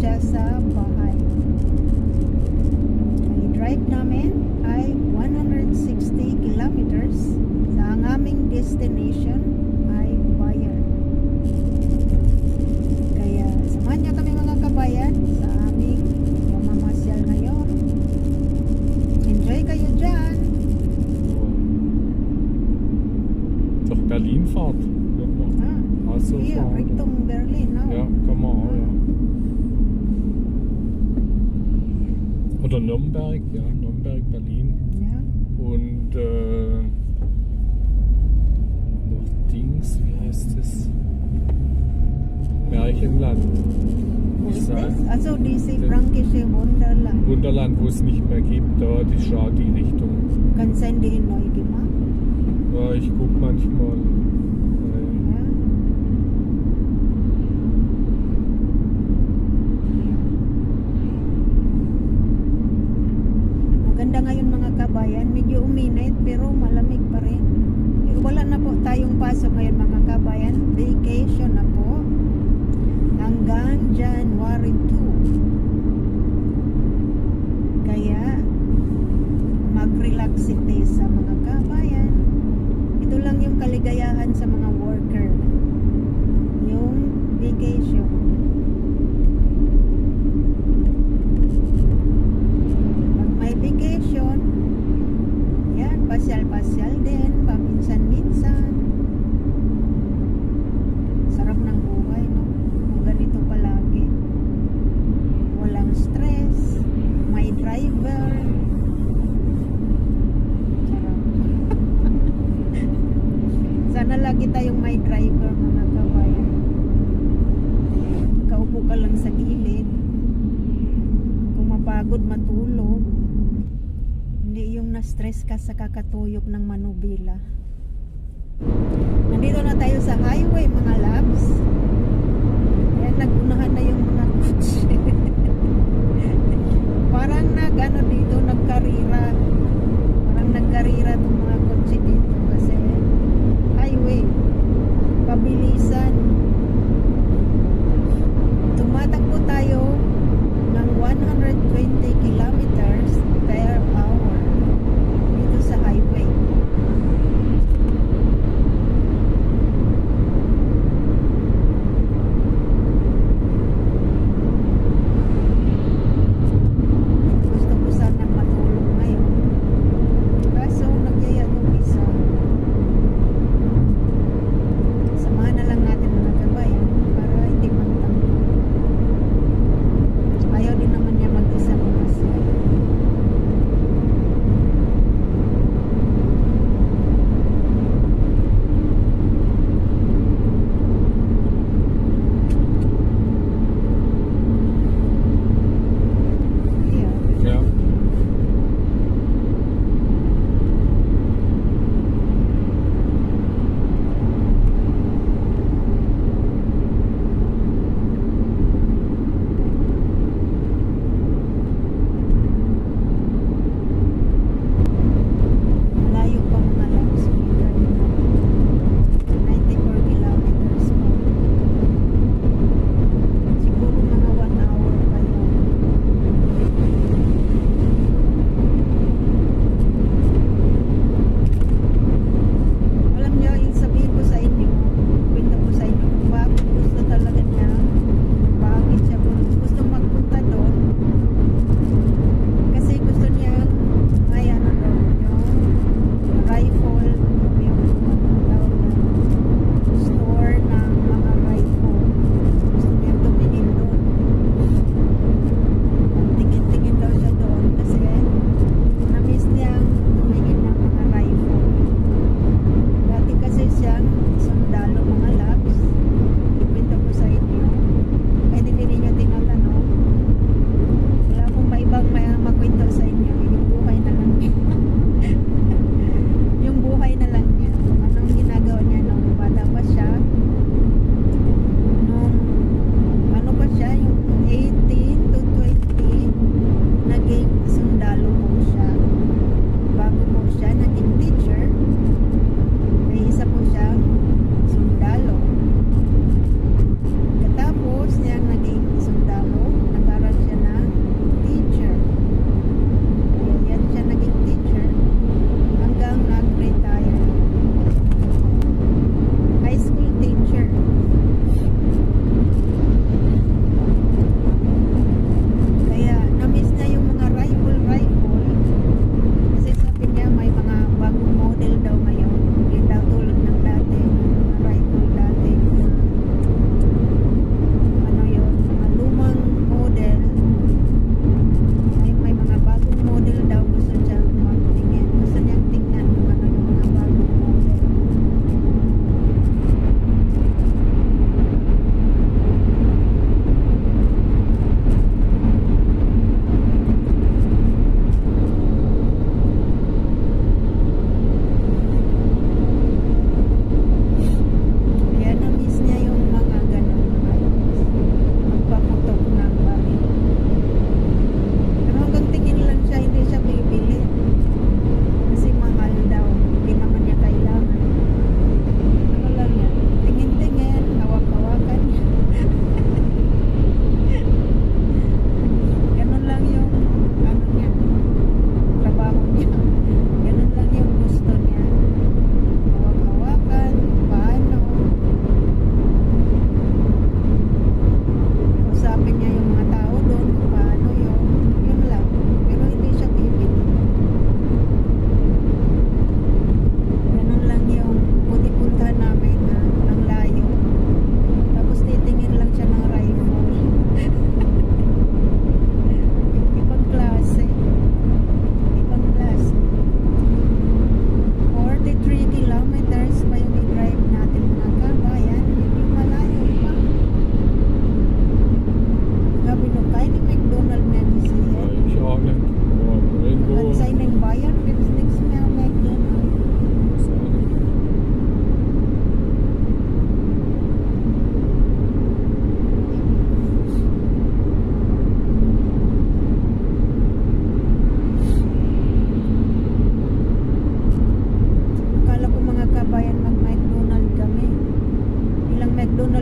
siya sa bahay. Ang drive namin ay 160 kilometers. Sa ang aming destination ay Bayan. Kaya samahan niyo kami mga kabayan sa aming pamamasyal ngayon. Enjoy kayo dyan. Doch Berlin-Fahrt. Also Hier, Richtung Berlin, no? Ja, kann man auch, ja. Oder Nürnberg, ja, Nürnberg, Berlin. Ja. Und noch Dings, wie heißt es? Märchenland. Wo ist Sa- das? Also diese fränkische Wunderland. Wunderland, wo es nicht mehr gibt, da die schaut die Richtung. Ganz die neu gemacht. Ja, ich guck manchmal. Ja. Maganda ngayon mga kabayan, medyo uminit pero malamig pa rin. Wala na po tayong pasok ngayon mga kabayan, vacation na po hanggang January 2. Kaya mag-relax ite sa mga kabayan. Ito lang yung kaligayahan sa mga worker, yung vacation. Pag may vacation, yan, pasyal-pasyal din, paminsan-minsan. Sarap ng buhay, no? Kung ganito palagi. Walang stress, may driver. Sarap. Sana lagi tayong may driver mga kabayan. Kaupo ka lang sa gilid. Kung mapagod, matulog. Hindi yung na-stress ka sa kakatuyok ng manubila. Nandito na tayo sa highway mga labs. Ayan, nagunahan na yung mga kotse. Parang nag-ano dito, nagkarira. Parang nagkarira itong mga kotse dito kasi highway, pabilisan. Tumatakbo tayo ng 120 kilometers per hour dito sa highway.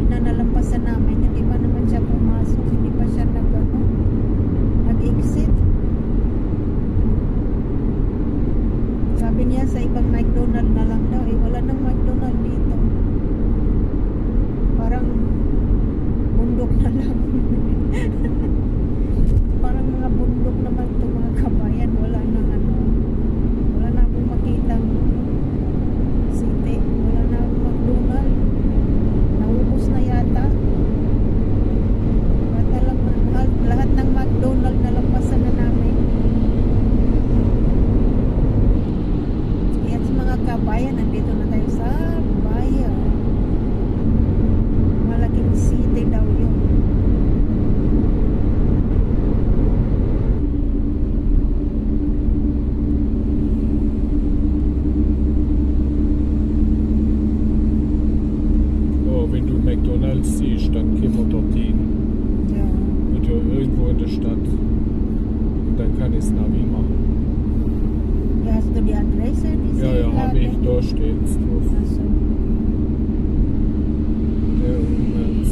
McDonald na nalampasan namin, hindi pa naman siya pumasok, hindi pa siya nag-exit. Sabi niya sa ibang McDonald na lang daw, wala nang McDonald dito. Parang bundok na lang. Parang mga bundok naman ito mga kabayan, wala na akong makitang city, wala na akong McDonald. Naubos na yata. Lahat ng McDonald na lampasan na namin. Yan sa mga kabayan, nandito na tayo sa bayan. Malaking city daw yun. Wenn du McDonalds siehst, dann gehen wir dorthin. Ja. Oder irgendwo in der Stadt. Und dann kann ich das Navi machen. Ja, hast du die Adresse? Ja, habe ich. Da steht's drauf. Also, Der Umwelt.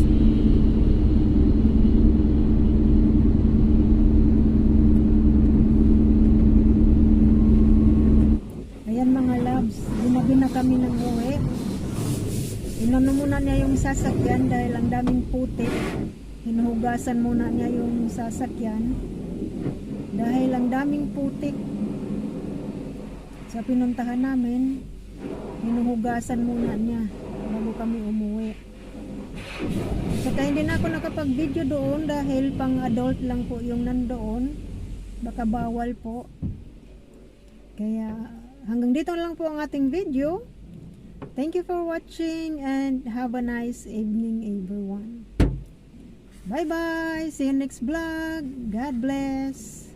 ayan mga loves, ginabi na kami ng uwi. Inano muna niya yung sasakyan dahil ang daming putik. Hinuhugasan muna niya yung sasakyan dahil ang daming putik. Sa pinuntahan namin, hinuhugasan muna niya bago kami umuwi. Saka hindi na ako nakapag-video doon dahil pang adult lang po yung nandoon. Baka bawal po. Kaya hanggang dito lang po ang ating video. Thank you for watching and have a nice evening everyone. Bye bye. See you next vlog. God bless.